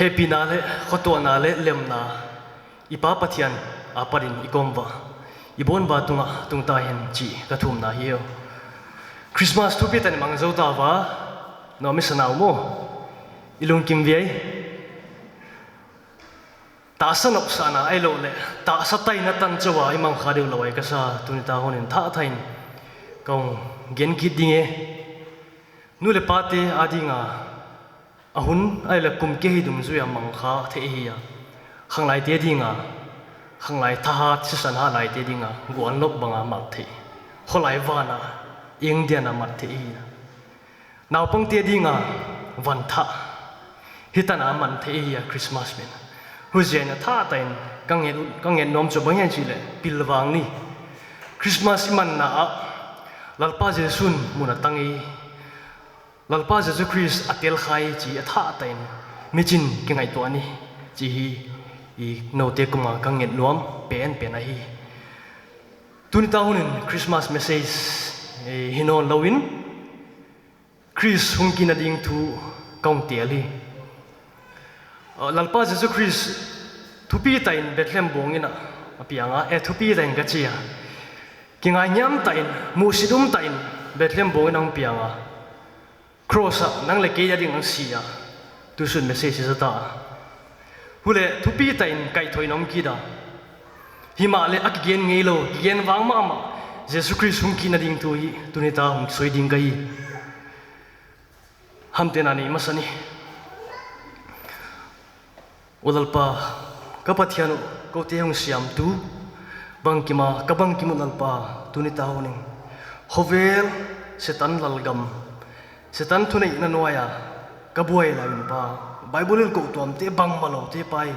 happy na le khoto na le lem na ipa pathian aparin ikomwa ibon ba tunga tungta hen chi ka thum na hiyo Christmas tu pitan mang zo ta wa no mi sanau mo ilung kim viai ta sanok sana ai lo le ta satai na tan chawa imang khadeu lawai ka sa tunita honin tha thain kong gen ki dinge nu le pate adinga ahun ai la kum ke hi dum zu ya mang kha the hi ya khang lai te dinga khang lai tha ha chi san ha lai te dinga gon lok banga mal the kholai wana ing dia na mat the hi naw pang te dinga van tha hitana man the hi ya Christmas men hu jen tha tain kang ngen nom chu bang yan chi le pilwang ni Christmas man na lalpa jesun muna tangi lalpa jesu Christ atel khai chi atha tain michin ki ngai to ani chi hi I no te kuma kang ngen nuam pen a hi tunita hunin Christmas message hinon lowin Christ hungkin ading thu kong tiali lalpa jesu Christ thupi tain Bethlehem bongina apianga thupi tain gachia kinga nyam tain musidum tain Bethlehem bongina ang pianga cross nang le ke yading ang sia tu sun message ta hule thupi tain kai thoi nom ki da himale akgen ngelo gen wang ma ma jesu Christ hungkin ading thu hi tunita hung soi ding kai hamtena ni masani Ulalpa kapathianu ko te hong siam tu bangkima kabangkimu lalpa tunita honing hovel setan lalgam setan thunai na noya kabuai lain pa bible ko tuam te bang malo te pai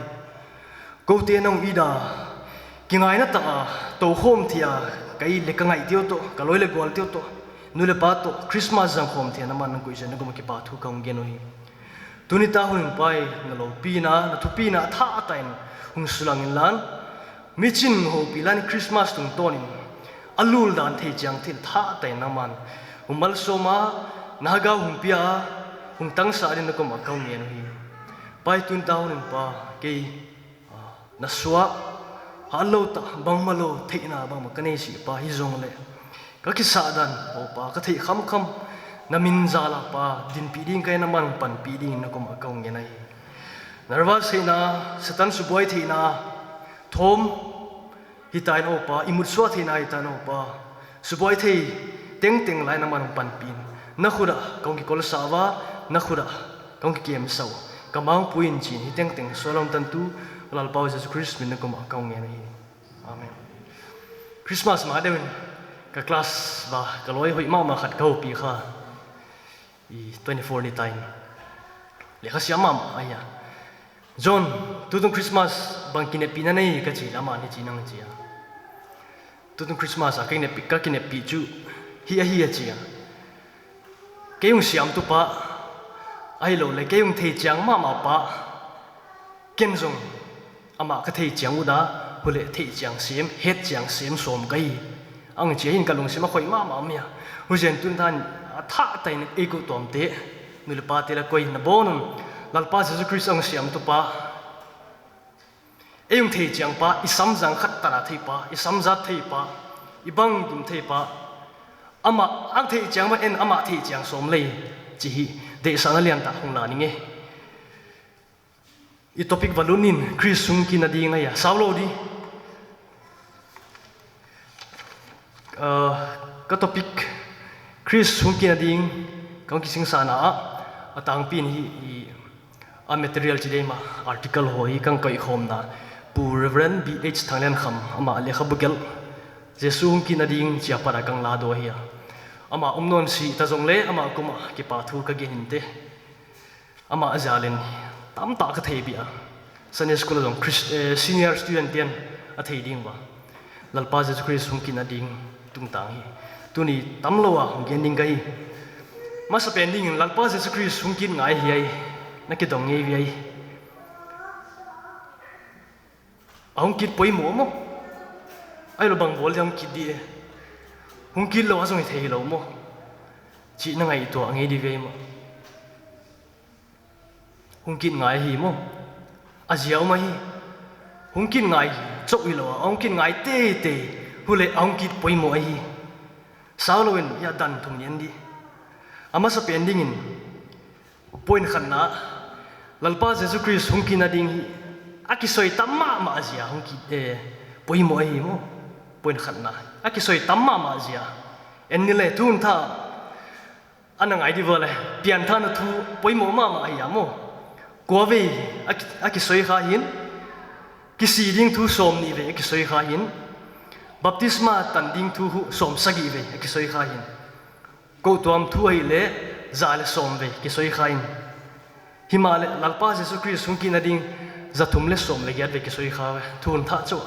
ko te nong ida kingai na ta to hom thia kai le kangai tio to kaloi le gol tio to nu le pa to Christmas jang hom thia na man ko isen ko ma ki pa thu kong genoi tunita hun pai ngalo pina na thupina tha atain hung sulangin lan michin ho pilan Christmas tung tonin alul dan thei chang thil tha atain naman umal soma naga hung pia hung tang sa rin ko ma kaung yen hi pai tunita hun pa ke naswa halo ta bangmalo theina bang makanei si pa hi zong le ka ki sa dan o pa ka thei kham kham namin zala pa din piding kay naman pan piding na kumakaw ngenay nervous na setan suboy thina thom hitain opa imutswa thina hitain opa suboy thei teng teng lai naman pan pin na khuda kong ki kol sawa na khuda kong ki kem saw kamang puin chin hi teng teng solom tantu lalpaw Jesus Christ min na kumakaw ngenay amen Christmas ma dewin ka class ba kaloi hoi ma khat kau pi kha 24 ni time lekha siamam aya John tutong Christmas bang kinepi na nei ka chi lama ni chinang chia tutong Christmas a kine pi ka kinepi chu hi chia kayong siam tu pa ai lo le kayong thei chiang ma pa kenzong ama ka thei chiang uda hule thei chiang sim het chiang sim som kai ang chi hin kalung sima khoi ma mia hujen tun than tha tain ego tom te nulpa te la koi na bonum lalpa Jesus Christ ang siam tu pa eyung thei chiang pa isam jang khat tara thei pa isam za thei pa ibang dum thei pa ama ang thei chiang ma en ama thei chiang som lei chi hi de sana lian ta hong la ni nge I topic valunin Chris sung ki na di nga ya saulo di ka topic Chris hungkin ading kang kising sana atang pin hi a material chidema article hoi kang kai khom na pu Reverend BH Thanglen kham ama le khabugel Jesu hungkin ading chia para kang la do hi ama umnon si ta jong le ama kuma ki pa thu ka ge hinte ama azalen tam ta ka thei bia Sunday school dong senior student tian a thei ding ba lalpa Jesu Christ hungkin ading tung tang hi tuni tamlowa gending kai masa pending lalpa Jesus Christ hungkin ngai hi ai nakidong nge vi ai ahung kit poi mo ai lo bang bol jam kit di hungkin lo asong thei lo mo chi na ngai to ngai di ve mo hung kin ngai hi mo aziao ma hi hung kin ngai chok ilo ong kin ngai te hule ong kit poimo hi sauloin ya dan thum yen di ama sa pending in point khanna lalpa jesu christ hung kin ading hi akisoi tamma ma azia hung kit poimo hi mo point khanna akisoi tamma ma azia enile tun tha anang ai di vole pian tha na thu poimo ma ya mo ko ve akisoi kha hin kisi ding thu som ni ve akisoi kha hin baptisma tan ding thu som sagi ve akisoi kha hin ko tuam thu ai le za le som ve kisoi kha hin himale lalpa jesu christ hung kin ading zathum le som le gyat ve kisoi kha ve thun tha chu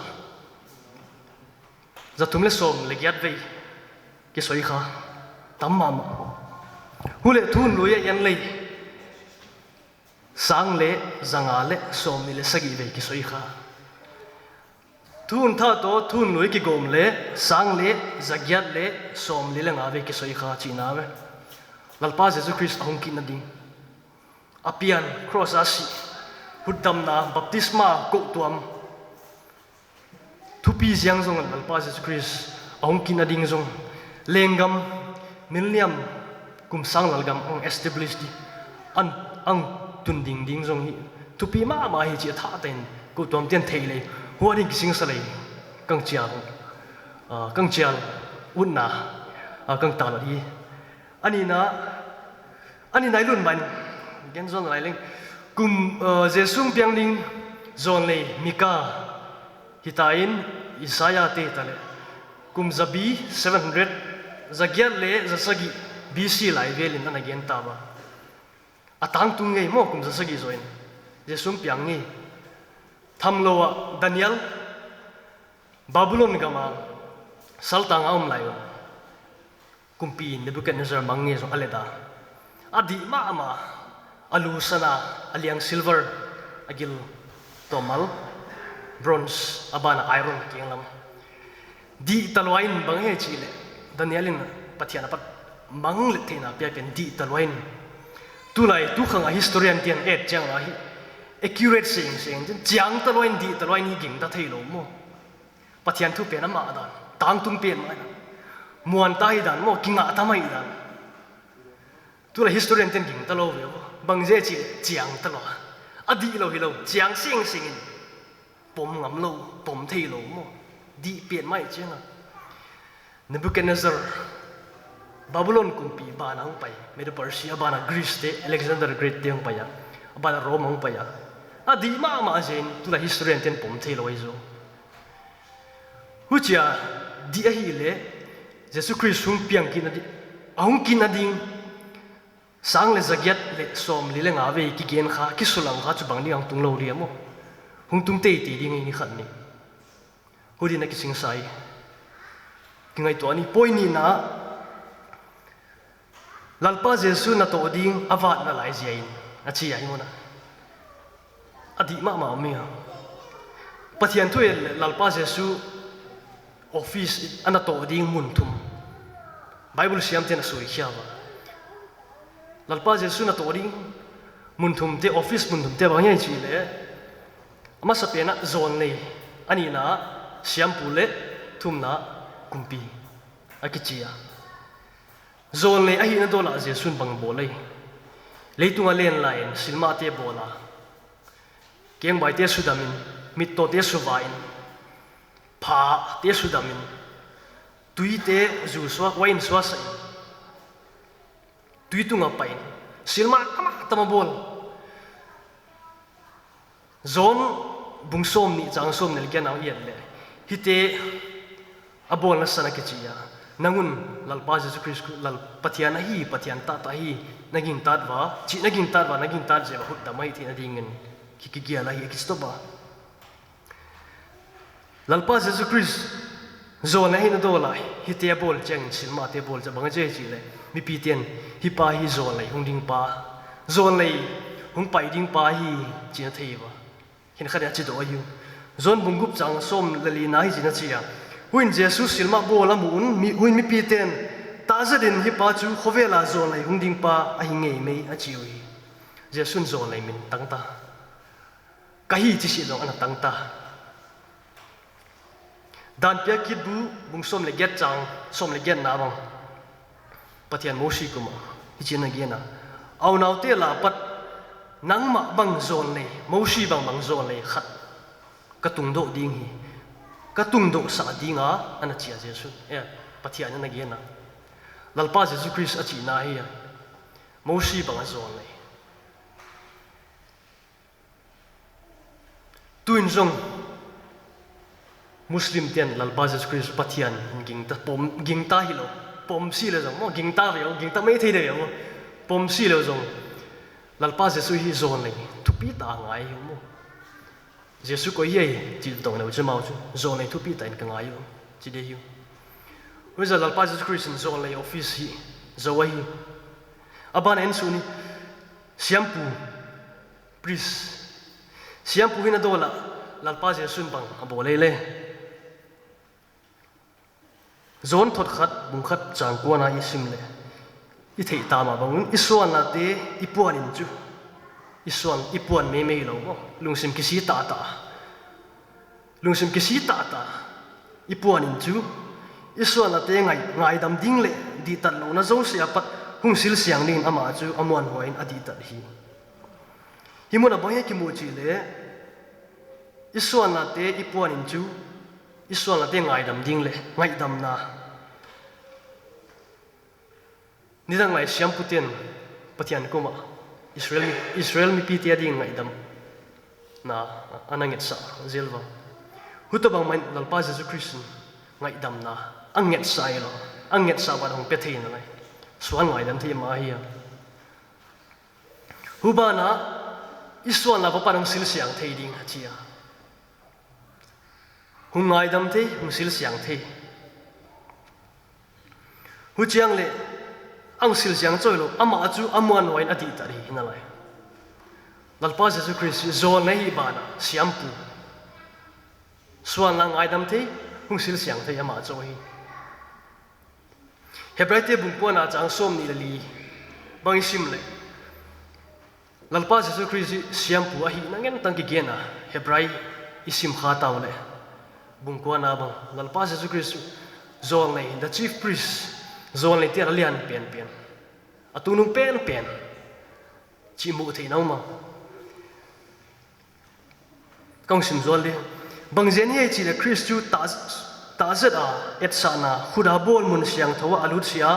zathum le som le gyat ve kisoi kha tamma ma hule thun luya yan le sang le zanga le som ni le sagi ve kisoi kha thun tha to thun lui ki gom le sang le zagyat le som le nga ve kisoi kha china ve lalpa jesu christ hung kin ading apian cross asi hudam na baptisma ko tuam thupi jiang zong lalpa jesu christ hung kin ading zong lengam milniam kum sang lalgam ong establish di ang tun ding zong hi thupi ma hi chi tha ten ko tuam tian thei le huading kising salai kang chial unna kang tal hi ani nai lun ban gen zon lai leng kum jesum piang ding zon le mika hitain isaya te tale kum zabi 700 zagyat le zasagi bc lai velin ana gen ta ba atang tung ngei mo kum zasagi zoin jesum piang ngi thamlowa daniel babylon gama saltang aum lai kumpi nebuchadnezzar mangi so aleda adi ma alu sana aliang silver agil tomal bronze abana iron kinglam di talwain banghe chile danielin pathiana pat mang le thena pia pen di talwain tulai tu khanga historian tian et chang a hi accurate sing jiang talwain di talwain hi ging ta thailo mo pathian thu pe na ma dan tang tum pen ma muan tai dan mo kinga tamai dan tula historian ten ging talo ve bangje chi jiang talo adi lo hi lo jiang sing pom ngam lo pom thailo mo di pen mai chenga nebuchadnezzar babylon kumpi bana ang pai medo persia bana greece te alexander great te ang paya bana rome ang paya adi ma jen tula historian ten pom thailo izo huchia di ahi le jesu christ hung piang kin adi ahung kin ading sang le zagyat le som li le nga ve ki gen kha ki sulang kha chu bang ni ang tung lo ri mo hung tung te ding ni khan ni hudi na ki sing sai kingai to ani poi ni na lalpa jesu na to ding avat na lai jain achi ai mo na adi ma mi pathian thu lalpa jesu office ana to ding mun thum bible siam ten soi khia ba lalpa jesu na to ding mun thum te office mun thum te ba ngai chi le ama sa pena zon nei ani na siam pu le thum na kumpi akichia zon le ahi na dola jesu bang bolai leitunga len line silma te bola keng bai te sudamin mit to te suwain pha te sudamin tuite zu swa wain swa sai tuitunga pain silma tama bol zon bungsom ni jangsom nel kya naw yen le hite abol na sana kichia nangun lalpa jesu christ lal pathian hi pathian ta hi naging tatwa chi naging tat je hut damai thi na dingen ki gya la hi kistoba lalpa jesu christ zona hi na dola hi te bol cheng silma te bol cha bang je chi le mi pi ten hi pa hi zon lai hung ding pa zon lai hung pai ding pa hi chi na thei ba hin khada chi do ayu zon bungup chang som lali na hi chi na chi ya huin jesus silma bola mun mi huin mi pi ten ta za din hi pa chu khovela zon lai hung ding pa a hi ngei mei a chi wi Jesun zon lai min tang ta kahi chi si dong ana tang ta dan pia kit bu bung som le get chang som le get na bang pathian moshi kuma hi na gena au nau te la pat nang ma bang zon nei moshi bang zon nei khat ka tung do ding hi ka tung do sa dinga ana chia Jesu pathian na gena lalpa Jesu Christ achi na hi moshi bang zon nei tuin zong Muslim tian lalpa Jesu Christ pathian ging ta hi lo pom si le zong mo ging ta mai thei de mo pom si le zong lalpa Jesu hi zon nei thupi ta ngai mo Jesu ko ye chi tong le chmao chu zon nei thupi ta in ka ngai yo chi de yu weza lalpa Jesu Christ zon nei office hi zawai aban en suni shampoo priest siam puhin na dola lalpa Jesu bang abole le zon thot khat bung khat chang ko na isim le I thei ta ma bang isuan na te ipuan in chu isuan ipuan me lo mo lungsim kisi ta ipuan in chu isuan na te ngai dam ding le di tat lo na zo se apat hung sil siang nin ama chu amuan hoin adi tat hi himuna bang ki mu chi le isuan na te ipuan in chu isuan na te ngai dam ding le ngai dam na nidang lai siam puten pathian kuma Israel mi pi tia ding ngai dam na ananget sa zelwa hutabang main lalpa Jesu Christ ngai dam na anget sa ilo anget sa ba dong pethein na lai suan ngai dam thi ma hi hubana isuan la pa parang sil siang thei ding chia hung ngai dam thei hung sil siang thei hu chiang le ang sil siang choi lo ama chu amuan wain ati tari hinalai lalpa Jesu Christ zon nei bana siampu suan lang ngai dam thei hung sil siang thei ama choi Hebraite bungpo na chang som ni li bang sim le lalpa Jesu Christ siampu ahi nangen tang ki gena Hebrai isim khataw le bungko na bang lalpa Jesu Christ zon nei the chief priest zon le tia lian pen atunung pen chi mu thei nau ma kong sim zol le bang zen ye chi le Christ chu ta zet a et sana khuda bol mun siang thowa alut sia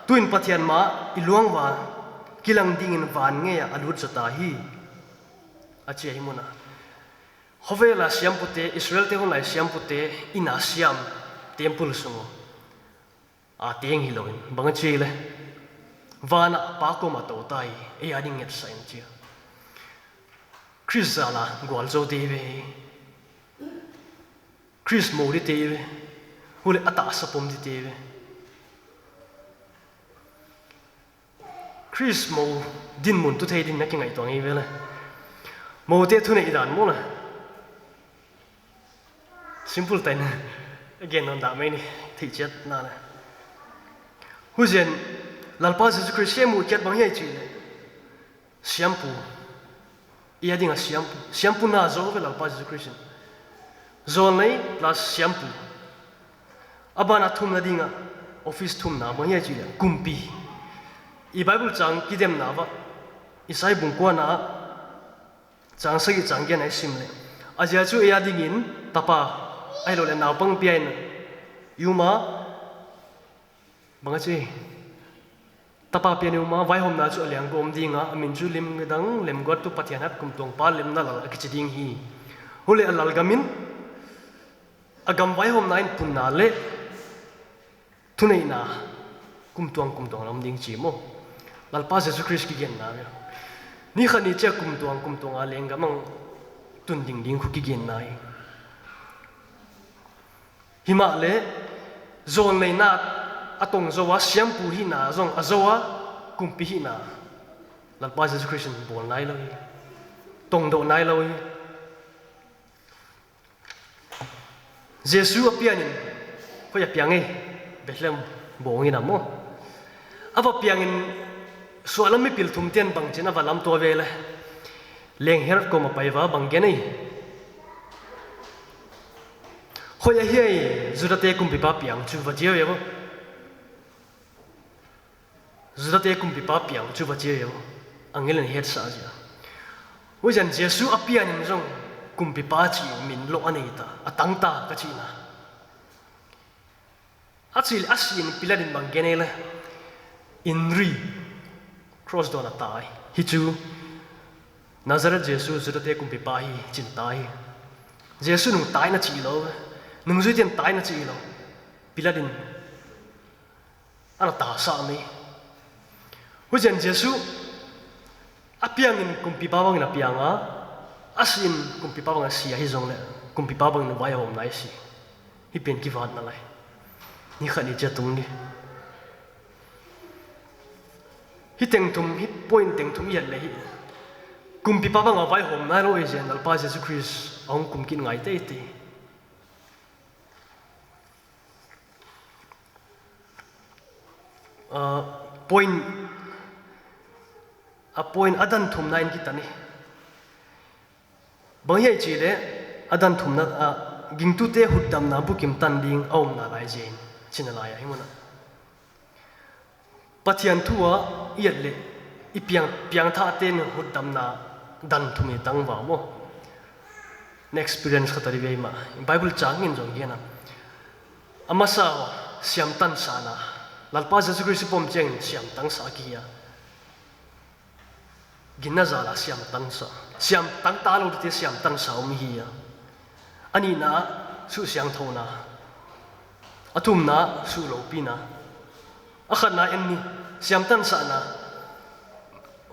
tuin pathian ma iluang wa kilang ding in van nge alut zata hi achi himuna hovela siam pute Israel te honai siam pute ina siam temple sungo a teng hi loin bang chi le vana pa ko ma to tai e ading et sain chi Chris ala gol zo de ve Chris mo de te ve hule ata sapom de te ve Chris mo din mun tu thei din na ki ngai tong i ve le mo te thu nei dan mo na simple tain again on da mai ni thei chet na na huzen lalpa Jesu Christ mu chet bang ye chi le siampu ia dinga siampu na zo ve lalpa Jesu Christ zon nei plus siampu abana thum na dinga office thum na bang ye chi le kumpi I Bible chang kidem na ba isai bung ko na chang sagi chang gen ai sim le aja chu ia dingin tapa ai lo le na pang pian yuma banga chi tapa pian yuma vai hom na chu liang gom dinga amin chu lim gedang lem got tu pathian hat kum tong pa lem na la ki chiding hi hule alal gamin agam vai hom nain pun na le thunei na kum tong lam ding chi mo lalpa Jesu Christ ki gen na ni khani che kum tong a leng gamang tun ding khu ki gen nai hima le zon nei na atong zowa siampu hi na zong azowa kumpi hi na lalpa Jesu Christ bol nai lo tong do nai lo Jesu apianin ko ya piange Bethlehem bongi na mo ava piangin sualam mi pil thum tian bang china valam to vele leng her ko ma paiwa bang ge nei hoya hi zurate kum pipa piang chu vajio yo zurate kum pipa piang chu vajio yo angelen het sa ja wajan jesu apian ning rong kum pipa chi min lo ani ta atang ta ka chi na achil asin piladin bang ge nei le inri cross dona tai hi chu Nazareth Jesu zurate kum pipa hi chin tai Jesu nung tai na chi lo nung zui tian tai na chi lo piladin ana ta sa mi hujan Jesu apiang in kum pipa bang na pianga asin kum pipa bang sia hi zong le kum pipa bang no bai hom nai si hi pen ki vat na lai ni khani cha tung ni hi teng thum hi point teng thum yat le hi kum pipa bang avai hom na lo jen al pa Jesus Christ ong kum kin ngai te te point adan thum na in ki tani bang ye chi le adan thum na ging tu te hudam na bukim tan ding om na lai jen chin la ya himuna pathian thua yat le ipiang piang tha ten hudam na dan thumi tang wa mo next experience khatari ve ma bible changin jong gena amasa siam tan sana lalpa Jesus Christ pom cheng siam tang sa kia ginna zala siam tang ta lo te siam tan sa um hi ya ani na su siang thona atum na su lo pina akhan na enni siam tan sa na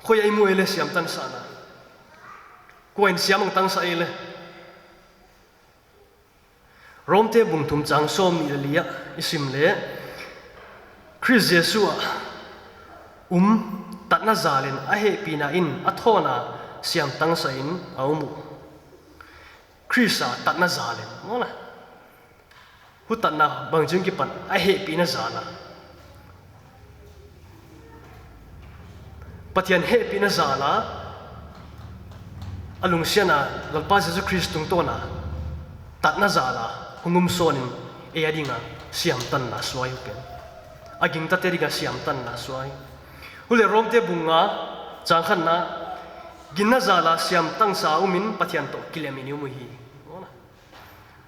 khoy ai mu ele siam tan sa na koin siam tang sa ele rom te bung thum chang som ilia isim le Chris Jesua tatna zalin a he pina in athona siam tang sa in aumu Chrisa tatna zalin mona hu tatna bangjung ki pan a he pina zala pathian he pina zala alung siana lalpa Jesus Christ tung tona tatna zala hungum sonin e adinga siam tan na swai pen aging ta teriga siam tan na swai hule rom te bunga changkhan na ginna zala siam tang sa umin pathian to kilemini mu hi ona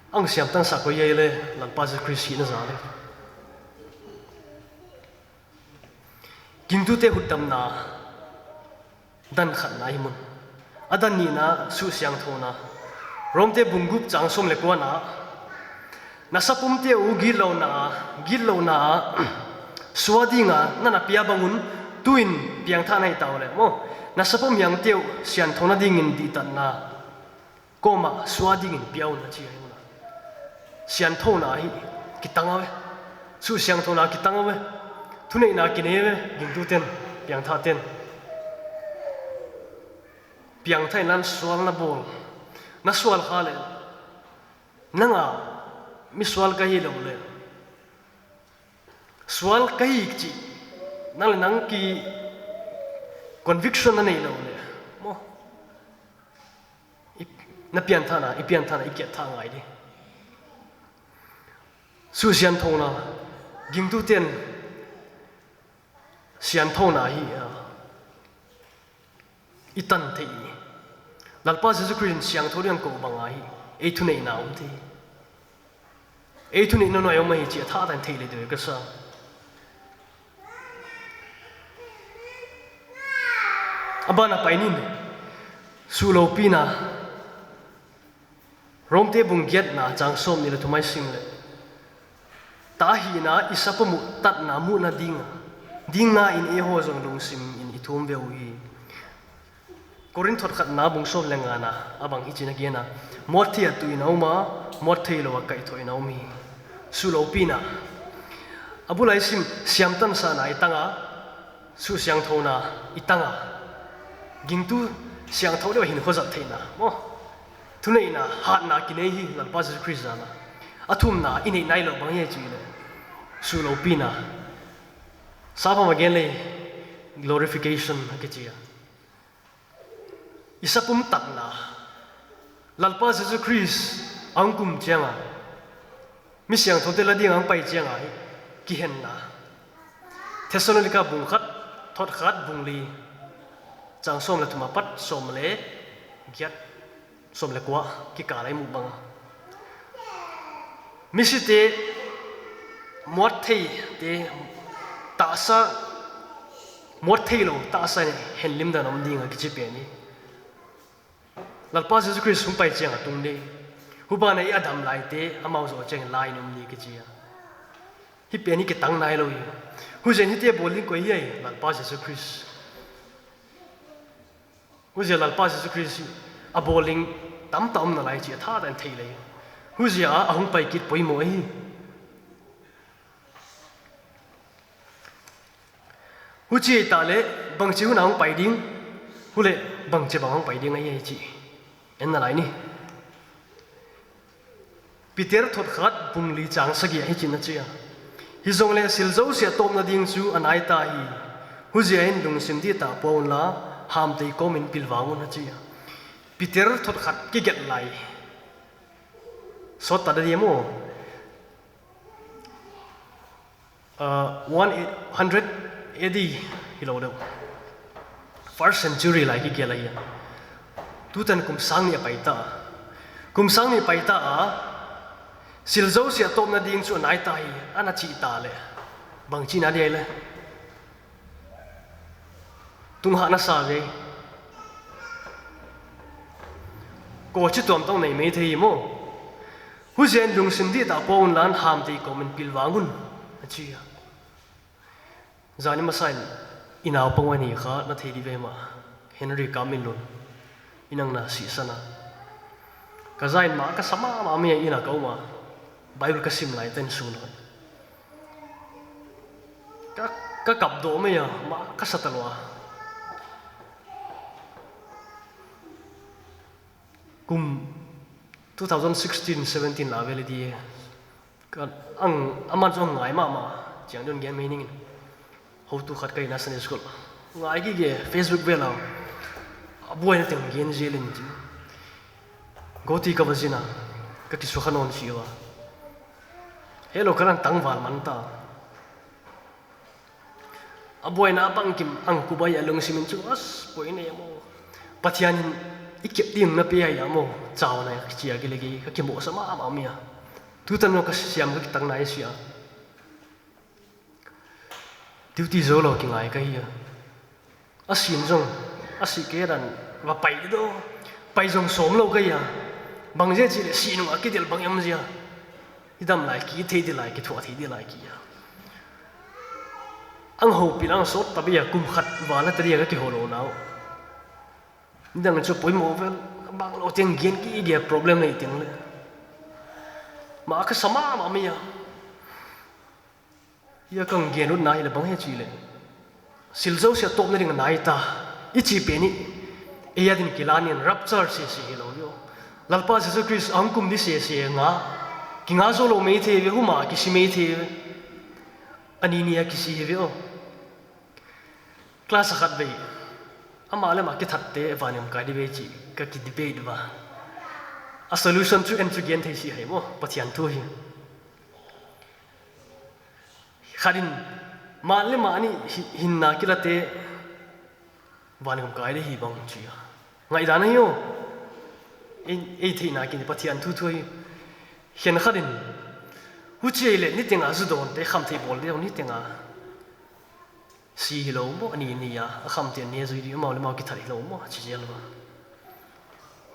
ang siam tang sa ko yele lalpa Jesus Christ na zale gintu te hutam na dan khat na himun adan ni na su siang thona rom te bungup chang som le ko na sapum te u gilo na swadinga nana pia bangun tuin piang tha nai tawle mo na sapum yang teu sian thona ding in di tan na koma swading in piau na chi ai na sian thona hi kitangawe su siang thona kitangawe thunei na kinewe gintu ten piang tha ten piang thai nan swal na bol na swal khale nanga mi swal ka hi lo le swal ka hi chi nang ki conviction na nei lo le mo na pian thana iket tha ngai di su sian thona gintu ten sian thona hi itan thei lalpa Jesus Christ siang thorian ko banga hi e thu nei na um thi e thu nei no no yom mai chi tha dan thei le de ka sa abana painin sulo pina romte bung get na chang som ni le thumai sim le ta hi na isapamu tat na mu na dinga in e ho jong lung sim in ithum ve ui korin thot khat na bung som lenga na abang hi china gena morthia tu inauma morthei lo kai thoi naumi sulo pina abulai sim siam tan sa na itanga su siang thona itanga gintu siang thode hin khozat theina mo thunei na hat na kinei hi lalpa Jesus Christ na athum na inei nai lo bang ye chi le sulo pina sapa ma gen le glorification cái gì isapum tận na lalpa Jesus Christ ang kum chiang à mi siang thode la ding ang pai chiang à ki hen na Thessalonica bung khat thot khat bung li chang som la thuma pat som le giat som le kwa ki ka lai mu bang mi si te mot thei te ta sa mot thei lo ta sa hen lim da nam ding a ki chi pe ni lalpa Jesus Christ hum pai chiang a tung de hu ba nei adam lai te amau zo cheng lai num ni ki chi a hi pe ni ki tang nai lo yi hu zen hi te boling ko hi lalpa Jesus Christ hu zen lalpa Jesus Christ a boling tam tam na lai chi tha dan thei le hu zia a hum pai kit poi mo hi hu chi ta le bang chi hu na hum pai ding hu le bang chi bang hum pai ding ai chi en na lai ni Peter thot khat bung li chang sagi hi chin na chi hi zong le sil zo sia tom na ding chu anai ta hi hu zia in lung sim di ta pon la ham te kom in pilwang na chi Peter thot khat ki get lai so ta da mo 100 AD hilo do first century lai ki ge lai ya tu tan kum sang ni pai ta a sil zo sia tom na ding chu nai ta hi ana chi ta le bang chi na de le tung ha na sa ve ko chi tom tong nei me thei mo hu zen lung sim di ta pon lan ham ti ko min pilwangun chi ya zani masail inaw pangwani kha na thei di ve ma Henry Camillon inang na si sana ka zain ma ka sama ma me ina ko ma Bible ka sim lai ten su no ka kap do me ya ma ka satalwa kum 2016-17 la vele di ka ang aman jong ngai ma chiang don gen meaning how to khat kai national school ngai gi ge Facebook vela abuai na teng gen jelin ji goti ka vazina ka ki su khanon siwa hello karan tangwal manta abuai na bang kim ang kubai along simin chu as poine mo pathian ikep ding na pe ya mo chaw na chia gi legi ka ki mo sama ma mia tu tan no ka siam ka tang nai sia duty zo lo ki ngai ka hi asin jong asi ke ran wa pai do pai jong som lo ka ya bang je chi le si nu a ki del bang yam zia idam lai ki thei di lai ki thua thei di lai ki ya ang ho pilang sot tabiya kum khat wala tariya ka ki holo nau ndang chu poi mo vel bang lo teng gen ki ge problem nei teng le ma ka sama ma mi ya kang gen ut nai le bang he chi le sil zo sia top na ring nai ta ichi pe ni e ya din kilanian rapture se se lo yo lalpa Jesus Christ ang kum ni se se nga ki nga zo lo me the ve huma ki si me the ani ni ya ki si ve o class khat ve ama le ma ki that te vanim ka di ve chi ka ki debate ba a solution to and to gen the si hai mo pathian thu hi kharin ma le ma ni hin na ki la te vanim ka di hi bang chi ngai da na yo e the na ki pathian thu thu hi hiền khát in hú chơi lệ nít tiếng à dù đồn để khăm thấy bol để nít tiếng à xì lâu mo anh ini à khăm tiền nia rồi đi mau le mau cái thằng lâu mo chỉ chơi luôn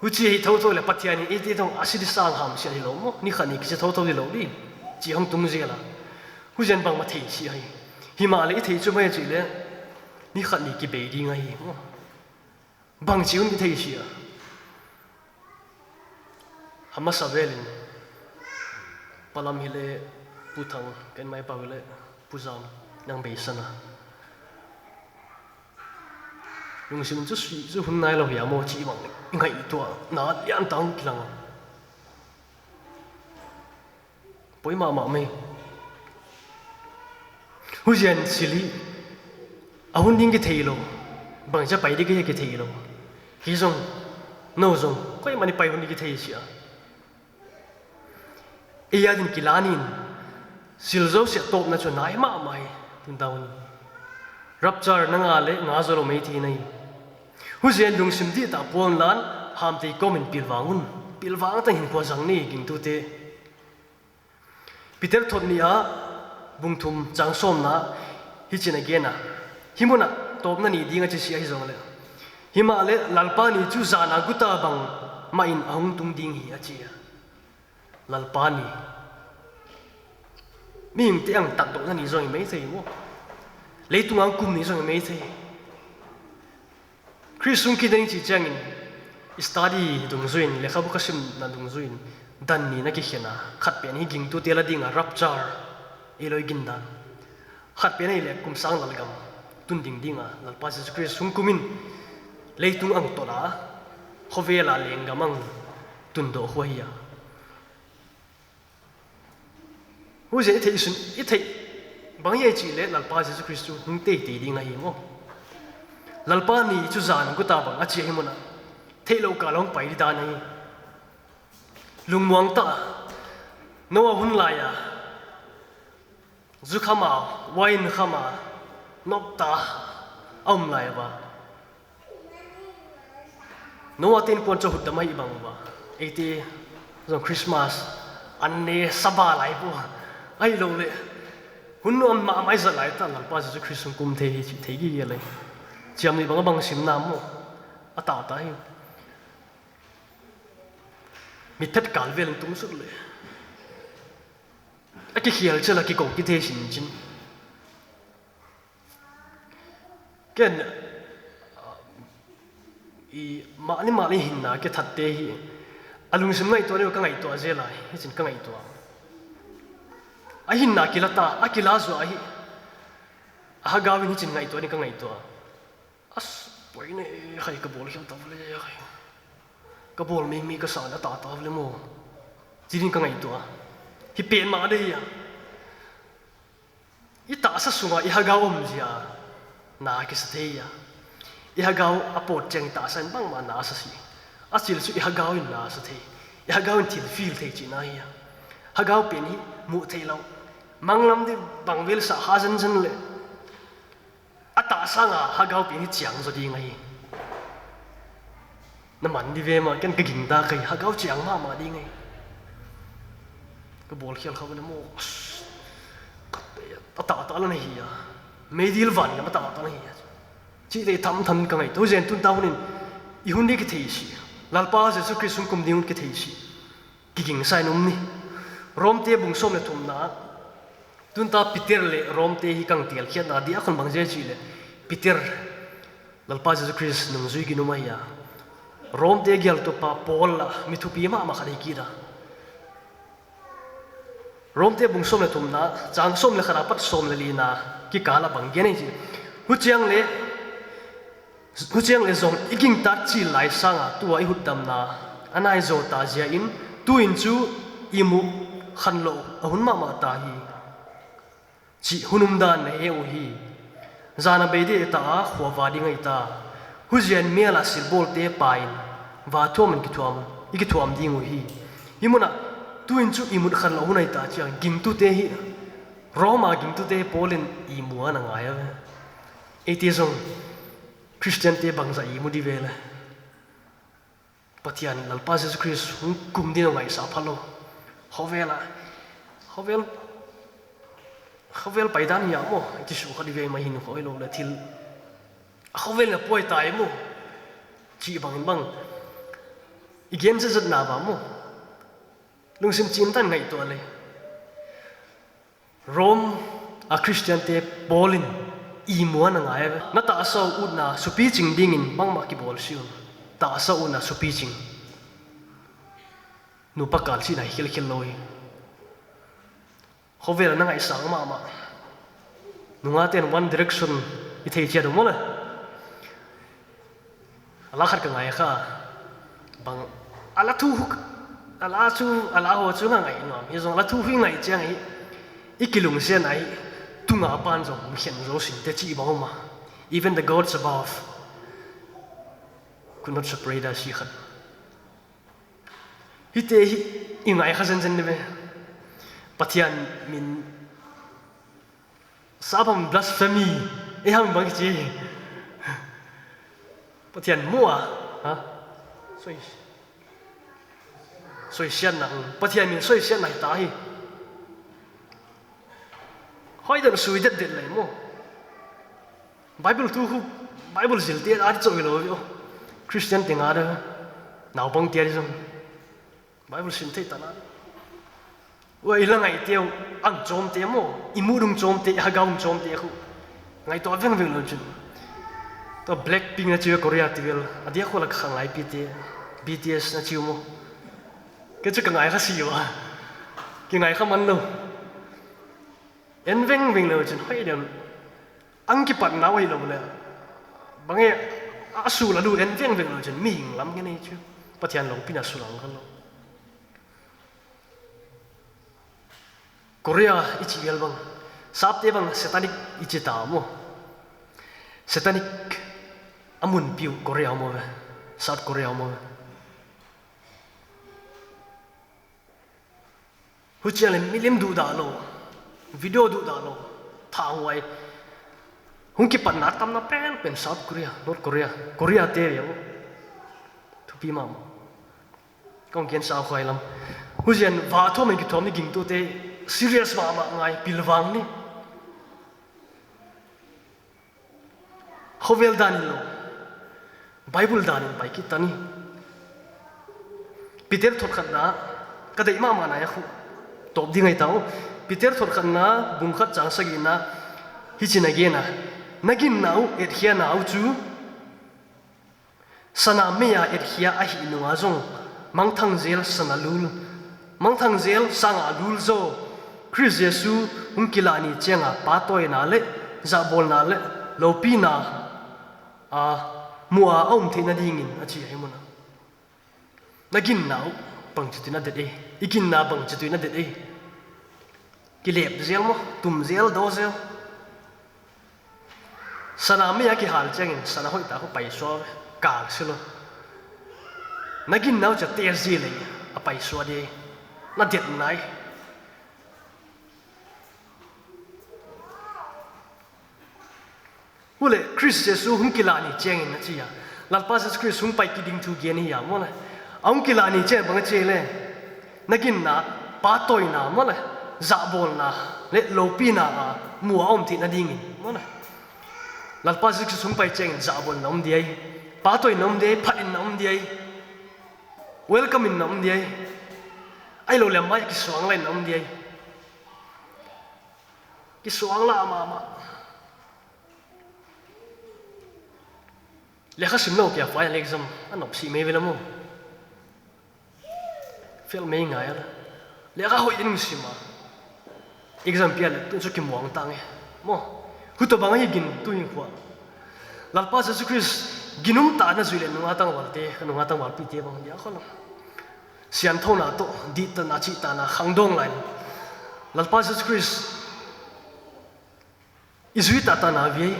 hú chơi thâu thâu lệ bắt tiền ini ít thong asidi sang ham xì lâu mo ni khani cái thâu thâu đi lâu đi chỉ hông tung gì là hú dân bằng mà thấy xì hay Himalaya thấy cho mấy chuyện lệ ni khani cái bể đi ngay mo bằng chiếu ni thấy xì à hama savelin palam hile putang kan mai pawile puzam nang beisana yung sim chu sui chu hun nai lo ya mo chi bang ngai to na lian tang kilang poi ma me hu jen sili ahun ding ki theilo bang cha pai di ki theilo hi zong no zong koi mani pai hun ki thei sia iya din kilanin silzo se top na chu nai ma mai tin daun rapture na nga le nga zolo mei thi nei hu zen dung sim di ta pon lan ham te komen pilwang ta hin ko jang ni ging tu te Peter thot ni a bung thum chang som na hi chin again na himuna top na ni dinga chi sia hi zong le hima le lalpa ni chu zana guta bang ma in ahung tung ding hi achia lalpa ni mi te ang tak do na ni zong mei sei mo leitung ang kum ni zong mei sei Christung ki ding chi changin study dung zuin le khabu kasim na dung zuin dan ni na ki khena khat pen hi ging tu tela dinga rapture eloi gindan khat pen hi le kum sang lalgam tun ding dinga lalpa Jesus Christ sung kumin leitung ang tola khovela lengamang tun do hoya hu je thei sun I thei bang ye chi le lalpa Jesus Christ hung te te dinga hi mo lalpa ni chu zan ku ta bang achi hi mona thelo ka long pai da nei lungmuang ta no hun la ya zu khama wine khama nop ta om lai ba no atin pon cho hut mai bang ba eti zo Christmas anne saba lai bu ai lo le hun no ma mai za lai ta lalpa Jesus Christ kum the hi thei gi ye lai chiam ni bang sim nam mo ata ta hi mi thet kal vel tum sur le a ki khial chala ki ko ki the sin chin ken I ma ni hin na ke that te hi alung sim ngai to ne ka ngai to je lai hi chin ka ngai to a hin na ki lata a ki la zo a hi a ga wi ni chin ngai to ni ka ngai to as poi ne khai ka bol hiam ta le khai ka bol mi ka sa na ta le mo jirin ka ngai to hi pen ma de ya I ta sa sunga I ha ga om zia na ki sa the ya I ha ga apot cheng ta san bang ma na sa si a sil su I ha ga in na sa the I ha ga in til feel the chi na ya ha ga pen hi mu thei lo manglam de bang vel sa ha jan jan le ata sanga ha ga pen hi chiang zo di ngai na man di ve ma ken ka ging da kai ha ga chiang ma di ngai ka bol khial khaw na mo ta la nei ya medil van ya ta la nei chi le tham ka ngai to zen tun tawnin I hun ni ki thei si lalpa Jesus Christ kum ding ki thei si ki ging sai num ni rom te bung som le thum na tun ta Peter le rom te hi kang tial khiat na dia khon bang je chi le Peter lalpa Jesus Christ nung zui gi numai ya rom te gyal to pa Paul la mi thu pi ma khari ki ra rom te bung som le thum na chang som le khara pat som le li na ki kala bang ge nei ji hu chiang le zong iging ta chi lai sanga tu ai hut dam na anai zo ta zia in tu in chu imu khan lo ahun ma ta hi chi hunum dan ne e u hi zana be de ta khwa wa ding ai ta hu jian me la sil bol te pain wa thom ki thuam ding u hi himuna tu in chu imut khan lo hunai ta chiang ging tu te hi roma ging tu te polin imu ana nga ya etizong Christian te bangza imu di vele patian lalpa Jesus Christ kum din ngai sa phalo hovel paidan ya mo ti su khadi ve mai hin khoi lo la thil hovel na poi tai mo chi bang igen se zat na ba mo lung sim chin tan ngai to le Rome a Christian te polin imu na ngai na ta so ud na supi ching ding in bang ma ki bol siun ta so na supi ching nu pakal si na hil loi hovel na ngai sang ma nunga ten one direction I thei chia do mo la ala khat ka ngai kha bang ala thu ala ho chu ngai no mi zong la thu hui ngai chiang I ikilung sen ai tunga pan zo hian zo sin te chi ba ma even the gods above could not separate us hi khat hi te hi ingai khazen zen ne pathian min sabam blasphemy e ham bang chi pathian mua ha soi sian na pathian min soi sian nai ta hi hoi dan sui det det lai mo bible tu hu bible zil te ar choi lo yo christian ting ar naw bang te ri jong bible sin te ta na wa ilang ai teu ang chom te mo imurung chom te hagaung chom te khu ngai to veng veng lo chun to blackpink na chiu korea tivel adia khola khangai pi te bts na chiu mo cái chú cái ngài khác gì vậy? Cái ngài không ăn đâu. Em veng veng lâu chân hay điểm. Anh cái bạn nào hay lâu nè. Bằng nghe asu là đủ em veng veng lâu chân mình lắm cái này chứ. Bắt hiện lâu pin asu lắm cái lâu. Korea ichi vel bang. Sap te bang satanic ichi ta mo. Satanic amun piu Korea mo ve. South Korea mo ve. Hujan milim du dalo, video du dalo, thawai. Hungki panat tam na pen South Korea, North Korea, Korea te ya. Thupi mam. Kong kian sa khoi lam. Hujan va tho men ki thom ni ging tu te serious ma ngai pilwang ni. Hovel dan lo. Bible dan bai ki tani. Peter thot khat na kadai ma na ya khu. Top di ngay tao, Peter thor khan na bung khat chang sagi na hichin again na nagin nau et hia nau chu sana meya et hia a hi nuwa zong mang thang zel sana lul mang thang zel sanga lul zo Chris Jesu hungkilani chenga patoi na le za bol na le lopi na a mua om the na dingin achi ai mona nagin nau bang chitina de ikin na bang chituina de ki lep zel mo tum zel do zel sana me ya ki hal changin sana hoi ta ko pai so ka silo nagin nau cha te zi le a pai so de na det nai ule Chris Jesu hum kilani changin na chi ya lalpa Jesus Chris hum pai ki ding thu gen hi ya mo na ông kia là ni chơi bằng chơi lên, nãy na ba tuổi na mà này, dạ bol na, lệ lô pi na, mua ông thì na đi nghìn, mà này, lần pas cái súng bay chơi dạ bol na ông đi, ba tuổi na ông đi, phát in na ông đi, welcome in na ông đi, ai lo làm mai cái xoang lên na ông đi, cái xoang là mà, lẽ khá xíu lâu kìa phải exam, anh học sĩ mấy về lắm không? Fail mấy ngày đó, lẽ ra hội in xí mà, exam bia là tôi cho kim hoàng tăng ấy, mo, hút tao bằng cái gin tôi in qua, lần pas Jesus Christ ginum ta na zuile nunga tang walte, nunga tang wal pite bang dia khono, sian thau na to di ta na chi ta na khangdong lain, lần pas Jesus Christ izui ta na vi,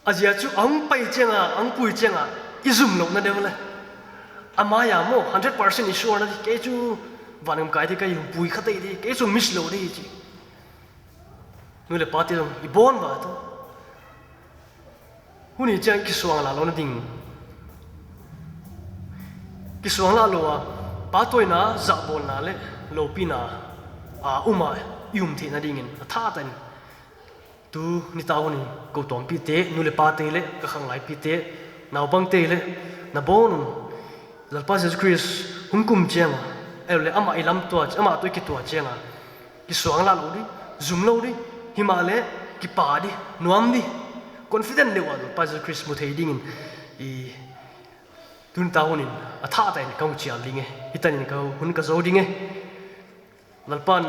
azia chu ang pai chenga, ang pui chenga, izum lok na devle. Amaya mo 100% sure na ke chu vanam kai thi kai pui khatai di ke chu miss lo di chi nu le pati dong I bon ba to huni chang ki suang la lo na ding ki suang la lo a pa toi na za bol na le lo pi na a uma yum thi na ding in tha tan tu ni ta huni ko tom pi te nu le pa te le ka khang lai pi te naw bang te le na bon lalpa Jesus Christ hungkum chenga ele ama ilam to ama to ki to chenga ki suang la lo di zoom lo di himale ki pa di nuam di confident le wa lalpa Jesus Christ mu thei ding in I tun ta hunin a tha ta in kong chia linge hitanin ka hun ka zo dinge lalpan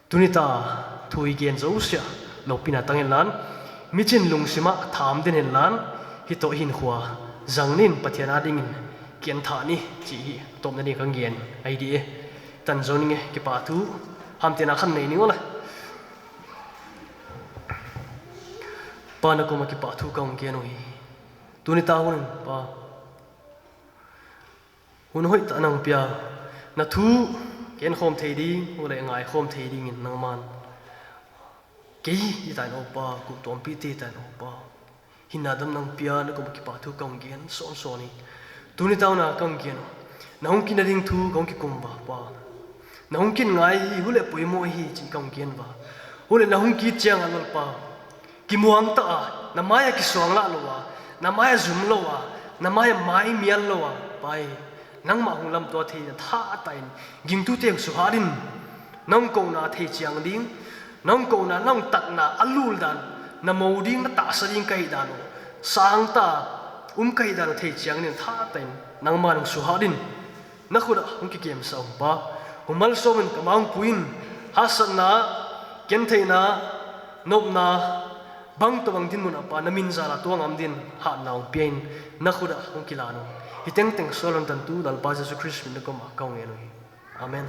tunita thui gen zo sia lo pina tangin lan michin lungsima tham den en lan hito hin khwa zangnin pathiana dingin kian thani chi tom na ni kang gen idea tan zoning ki pa thu ham tena khan nei ni ola pa na ko ma ki pa thu kaung ke no hi tu ni ta hun pa hun hoi ta nang pia na thu ken khom thei di ho le ngai khom thei ding in nang man ke hi ta no pa ku tom pi ti ta no pa hinna dam nang pia na ko ma ki pa thu kaung gen son son ni tu ni ta na kaung gen na hong kin ding thu kaung ki kum ba pa na hong kin ngai hi hu le pui mo hi chi kaung gen ba hu le na hong ki chiang anol pa ki muang ta na maya ki suang la lo wa na maya zum lo wa na maya mai mial lo wa pai nang ma hung lam to thei na tha tain ging tu teng su harin nang ko na thei chiang ding nang ko na nang tak na alul dan na mo ding na ta sa ding kai dan sang ta kai dan thei chiang nin tha tain nang ma nang su harin na khuda hung ki kem sa ba humal so men kamang puin hasan na ken thei na nop na bang to bang din mun apa namin zala tuang am din ha naung pian na khuda hong kilano hiteng teng solon tan tu dal pa Jesus Christ min ko ma kaung eno amen.